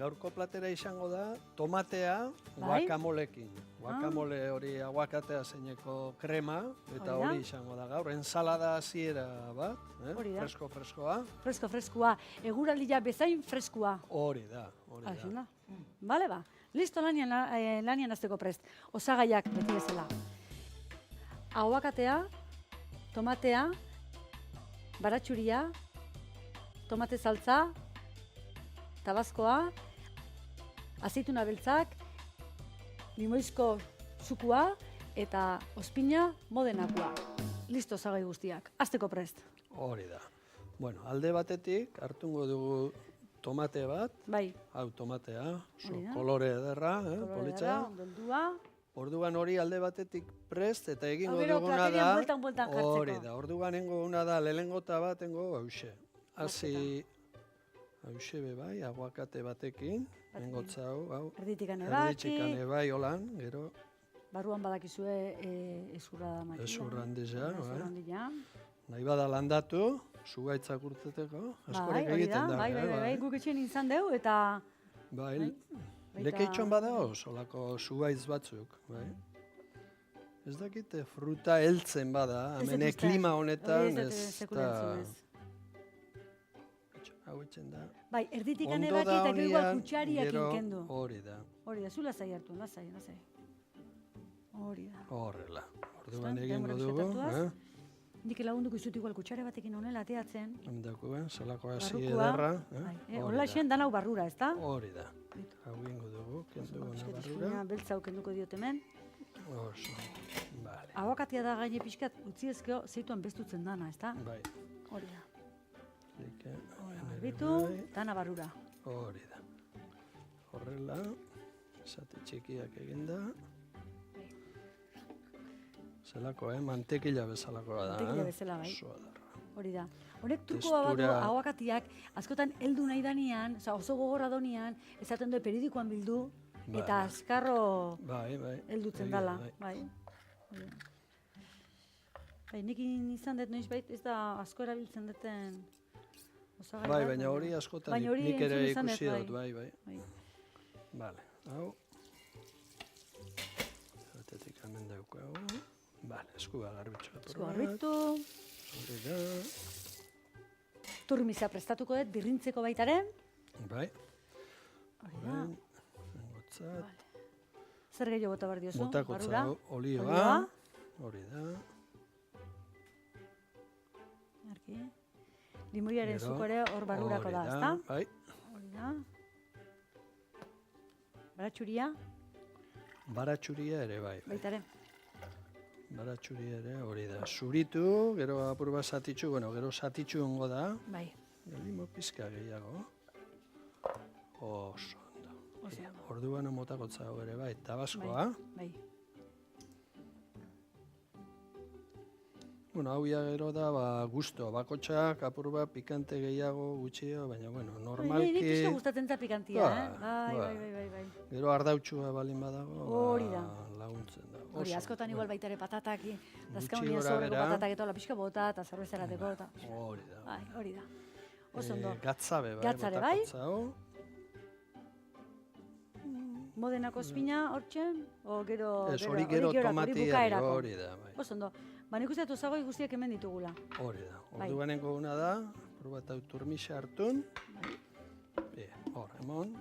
gaurko platera izango da tomatea Bai. guacamolekin. Guacamole hori aguakatea zeineko krema, eta Hori da. hori izango da gaur. Ensalada hasiera bat, Hori da. freskoa. Freskoa. Eguraldia bezain freskoa. Hori da. Aixo da. Bale ba. Listo lanian azteko prest. Osagaiak beti bezala. Aguakatea, tomatea, baratxuria, tomate saltza, tabazkoa, azeituna beltzak, limoizko sukua eta ospina modenakoa. Listo osagai guztiak. Azteko prest. Hori da. Bueno, alde batetik hartungo dugu tomate bat. Bai. Hau tomatea, Hori da. kolore ederra, politxa. Ondoldua. Orduan hori alde batetik prest eta egingo Gero duguna platerian da. bueltan jartzeko. Hori da. Orduan engoguna da lelengota bat engo hause. Hasi hause be bai, aguakate batekin, engotza hau. Erditikan ebaki. Erditikan ebai holan, gero Barruan badakizue ezurra da makina. ezurra handizea, Ezurra handia. nahi bada landatu, zugaitzak urteteko, askorik Hori egiten da. bai, guk etxen izan deu eta... Bai, lekeitxon bada solako zugaitz batzuk, bai. Ez dakite fruta heltzen bada, hemen klima honetan ez da... Hau etxen da. Bai, erditikan ebaki eta gero igual kutsariakin kendu. Hori da. Hori da, zu lasai hartu, lasai. Hori da. Horrela. Orduan egingo dugu, Nik lagunduko izut igual kutsare batekin honela ateatzen. Hemdako, salako hasi ederra. Horrela xen dan hau barrura, ez da? Hori da. Hau egingo dugu, kendu gona barrura. Beltza hau kenduko diot hemen. Oso, bale. Aguakatia da gaine pixkat utzi ezkeo zeituan bestutzen dana, ez da? Bai. Hori da. Like, Bitu, dana barrura. Hori da. Horrela, zati txikiak eginda. Zelako, mantekila bezalakoa da. Mantekila bezala, bai. Oso adarra. Hori da. Honek trukoa bat aguakatiak, askotan heldu nahi danian, oso gogorra donian, ezaten du peridikoan bildu, eta azkarro heldutzen dala. Bai. Nik izan dut noiz bait, ez da asko erabiltzen duten osagai bat. Bai, baina hori askotan nik ere ikusi dut, bai. Bale, hau. Batetik hemen daukagu. Bale, eskua garbitxua. Eskua garbitu. Hori da. Turmiza prestatuko dut, birrintzeko baitaren. Bai. Hori da. Nengotzat. Zer gehiago bota behar diozu? Botakotza olioa. Hori da. Arki. Limoiaren zuko ere hor barrurako da, ezta? Bai. Hori da. Baratxuria. Baratxuria ere, bai. Baitaren. Baratxuria ere, hori da. Zuritu, gero apur bat zatitxu, gero zatitxu ongo da. Bai. Limo pizka gehiago. Oso ondo. Orduan motakotza hau ere, bai. Tabazkoa. Bai. Bueno, hau gero da, gusto, bakotxak, apur bat, pikante gehiago, gutxio, baina, normalki... Nik pizka gustatzen da pikantia, Bai. Gero ardautxua balin badago, hori da. Laguntzen da. Hori, askotan igual baita ere patatak, dazkaunian zorreko patatak eta pixka bota, eta zerbezarateko, eta... Hori da. Bai, hori da. Oso ondo. Gatzabe, bai, Gatzare, bai. Botakotza, Modenako espina hortxen, o gero... Ez, hori gero tomatia, hori da, bai. Oso ondo. Nik uste dut osagoi guztiak hemen ditugula. Hori da. Orduanengo guna da, probat hau turmixa hartun. Hor, emon.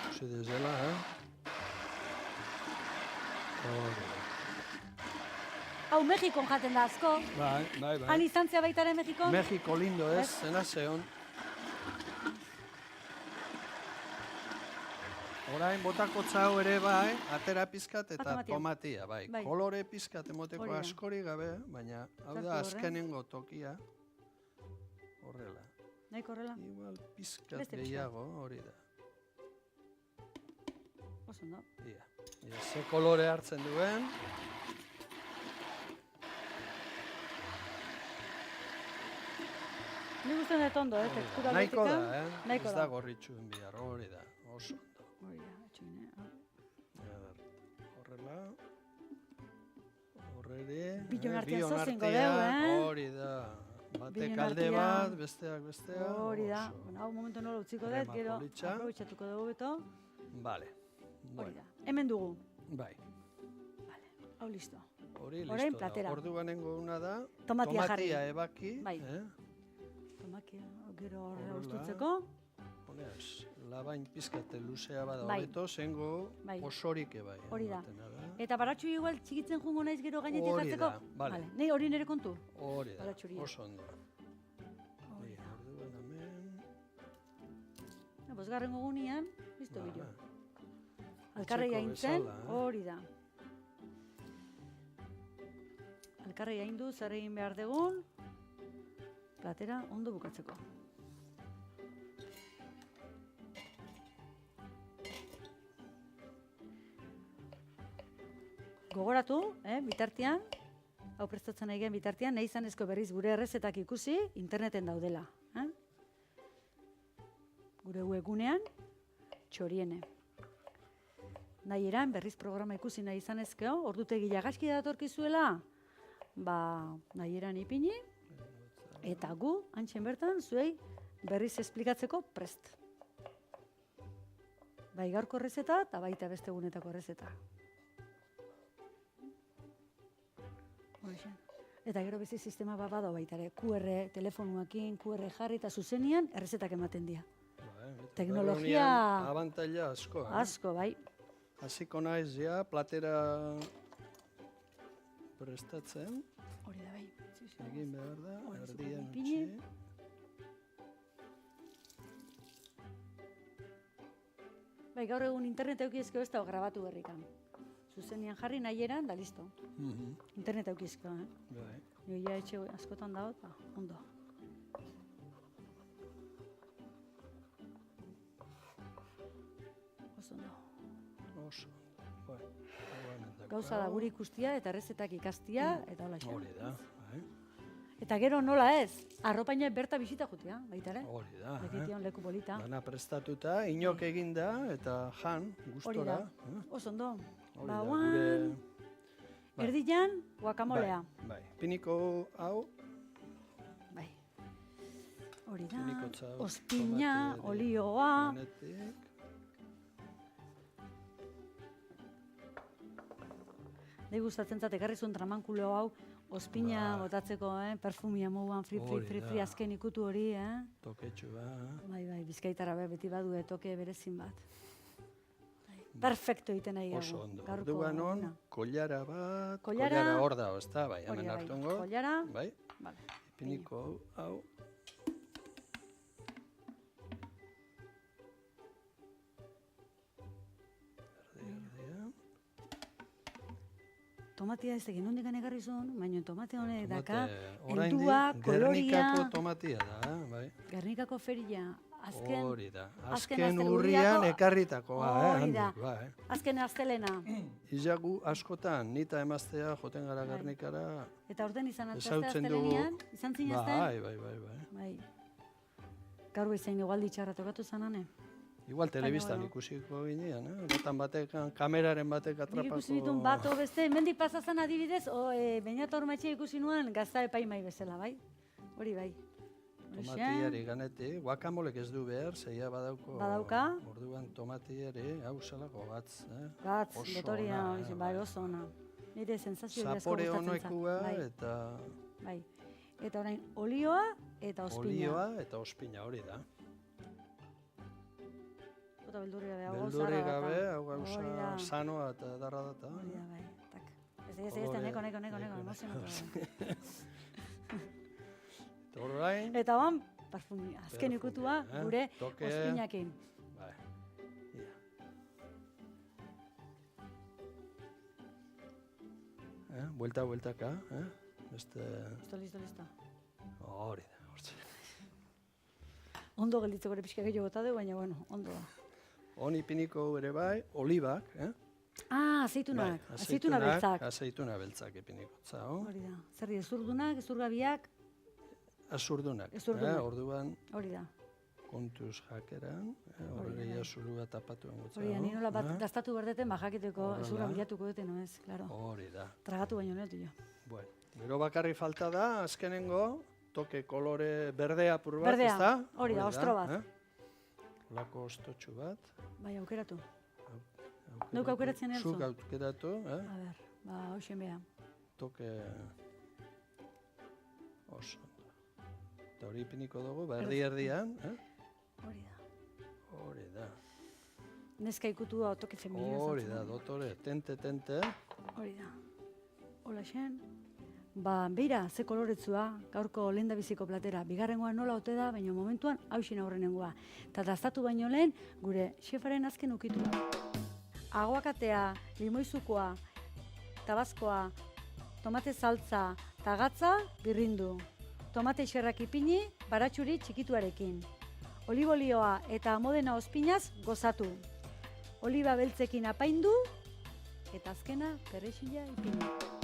Usi dezela, Hori da. Hau, Mexikon jaten da asko. Bai. Han izantzia baitaren Mexikon? Mexiko lindo ez, zena zeon. Orain botakotza hau ere bai, atera pizkat eta tomatia, bai. Kolore pizkat emoteko askori gabe, baina hau da azkenengo tokia. Horrela. Nahiko horrela? Igual pizkat gehiago, hori da. Oso ondo. Ze kolore hartzen duen. Nik usten dut ondo, tekstura nahiko da, Nahiko da. Ez da gorritxuen bihar, hori da, oso ondo. Hori da, atxune. Horrela. Horrere. Bion artean zozengo deu, Hori da. Batek alde bat, besteak bestea. Hori da. Hau momentu nola utziko dut, gero aprobetxatuko dugu beto. Vale. Hori da. Hemen dugu. Bai. Vale. Hau listo. Hori listo da. Orduanengo una da. Tomatia ebaki. Bai. Tomatia, gero horre ustutzeko. Honeaz, labain pizkate luzea bada hobeto, zengo osorik ebai. Hori da. Eta baratxuri igual txikitzen jungo naiz gero gainetik hartzeko? Bale. Nei hori nire kontu? Hori da, oso ondo. Hori da. Orduan hemen. Bosgarren gogunean, listo bideo. Alkarrei haintzen, hori da. Alkarrei haindu, zer egin behar dugun, platera ondo bukatzeko. Gogoratu, bitartean, hau prestatzen nahi gen bitartean, nahi izanezko berriz gure errezetak ikusi, interneten daudela. Gure webgunean, txoriene. Nahi eran, berriz programa ikusi nahi izanezkeo, ordutegi jagaski datorkizuela, nahi eran ipini, eta gu, antxen bertan, zuei berriz esplikatzeko prest. Bai gaurko errezeta, eta baita beste egunetako errezeta. Eta gero beste sistema bat bada baita ere, QR telefonuakin, QR jarri eta zuzenian errezetak ematen dira. Teknologia... Abantaila asko. Asko, bai. Hasiko naiz ja, platera prestatzen. Hori da, bai. Egin behar da, erdian utzi. Bai, gaur egun internet eukizko ez da grabatu berrikan. Zuzenian jarri nahi eran, da listo. Internet eukizko, Bai. Jo ja etxe askotan dago, ondo. Oso ondo. Oso. Gauza da guri ikustia eta errezetak ikastia, eta hola Hori da, bai. Eta gero nola ez, arropaina berta bisita jutia, baita ere? Hori da. Bekition leku polita. Dana prestatuta, inok eginda, eta jan, gustora. Hori da, oso ondo. Hori da, erdian, guakamolea. Bai, piniko hau. Bai. Hori da, ospina, olioa. Nahi gustatzen zate, ekarrizun tramankulo hau, ospina botatzeko, perfumia moguan, fri, azken ikutu hori, Toketxu, Bai, bizkaitara beti badue toke berezin bat. Perfecto egiten nahi gagu. Oso ondo. Orduan hon, kollara bat, kollara hor da, ez da, bai, hemen hartuango. Kollara. Bai, piniko hau. Tomatia ez egin nondik egarri zuen, baina tomate honek daka, heldua, koloria. Gernikako tomatia da, bai. Gernikako feria. Hori da, azken urrian ekarritakoa, handik, bai. Azken astelena. Izagu askotan, nita emaztea joten gara Gernikara. Eta orden izan astelenian, izan zinezten? Bai. Gaur bezain igualdi txarra tokatu zanane. Igual telebistan ikusiko ginean, botan batek, kameraren batek atrapako... Ikusi ditun bat, beste, mendik pasazan adibidez, bainat hormatxe ikusi nuen gazta epaimai bezala, bai? Hori bai. Tomatiari ganetik, guakamolek ez du behar, zeia badauko... Badauka? Orduan tomatiari, hau zelako gatz, Gatz, betoria, bai, oso ona. Nire sensazio asko zapore gustatzen honoekua eta... Bai. Eta orain, olioa eta ospina. Olioa eta ospina, hori da. Eta beldurri gabe, hau beldurri gabe, hau gauza sanoa eta edarra data. Hori da, bai, tak. Ez, neko, emozionatu. Eta ban, parfumia, azken ikutua gure ospinakin. Bai, ia. Bueltaka, beste... Listo. Hori da, hortze. Ondo gelditzeko ere pixka gehiago bota du, baina, bueno, ondo da. Honi piniko ere bai, olibak, azeitunak, azeituna beltzak. Azeituna beltzak epiniko, zao. Hori da, zerri ezurdunak, ezurgabiak? Azurdunak, orduan. Hori da. Kontuz jakeran, hori azurua tapatu engotza. Hori da, nire nola bat daztatu berdeten, jakiteko ezurra bilatuko duten, no ez, klaro. Hori da. Tragatu baino netu jo. Bueno, gero bakarri falta da, azkenengo, toke kolore berde apur bat, Berdea, ezta? hori da, ostro bat. Lako ostotxu bat. Bai, aukeratu. Neuk aukeratzen elzu? Zuk aukeratu, A ber, hoxen beha. Toke oso. Eta hori ipiniko dugu, erdi-erdian. Hori da. Hori da. Neska ikutu da toki feminio Hori da, dotore, tente. Hori da. Hola xen. Beira, ze koloretzua, gaurko lehendabiziko platera. Bigarrengoa nola ote da, baina momentuan hausin aurrenengoa. Eta daztatu baino lehen, gure xefaren azken ukitu. Aguakatea, limoizukoa, tabazkoa, tomate saltza, tagatza, birrindu. Tomate xerrak ipini, baratxuri txikituarekin. Olibolioa eta modena ospinaz gozatu. Oliba beltzekin apaindu, eta azkena perrexila ipini.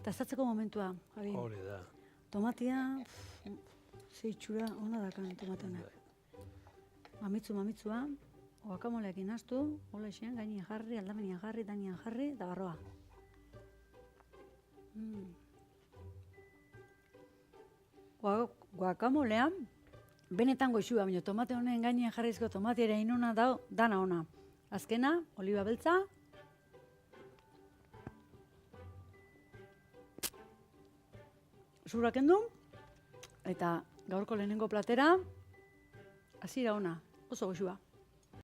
Tastatzeko momentua, Javi. Hori da. Tomatia, ze itxura ona dakan tomatena. Mamitsua, guakamoleakin hastu, hola esean, gainian jarri, aldamenian jarri, danian jarri, da barroa. Guakamolean, benetan goxua, baina tomate honen gainian jarrizko tomatiera inona dau, dana ona. Azkena, oliba beltza, zurrak endu, eta gaurko lehenengo platera, hasiera ona, oso goxua.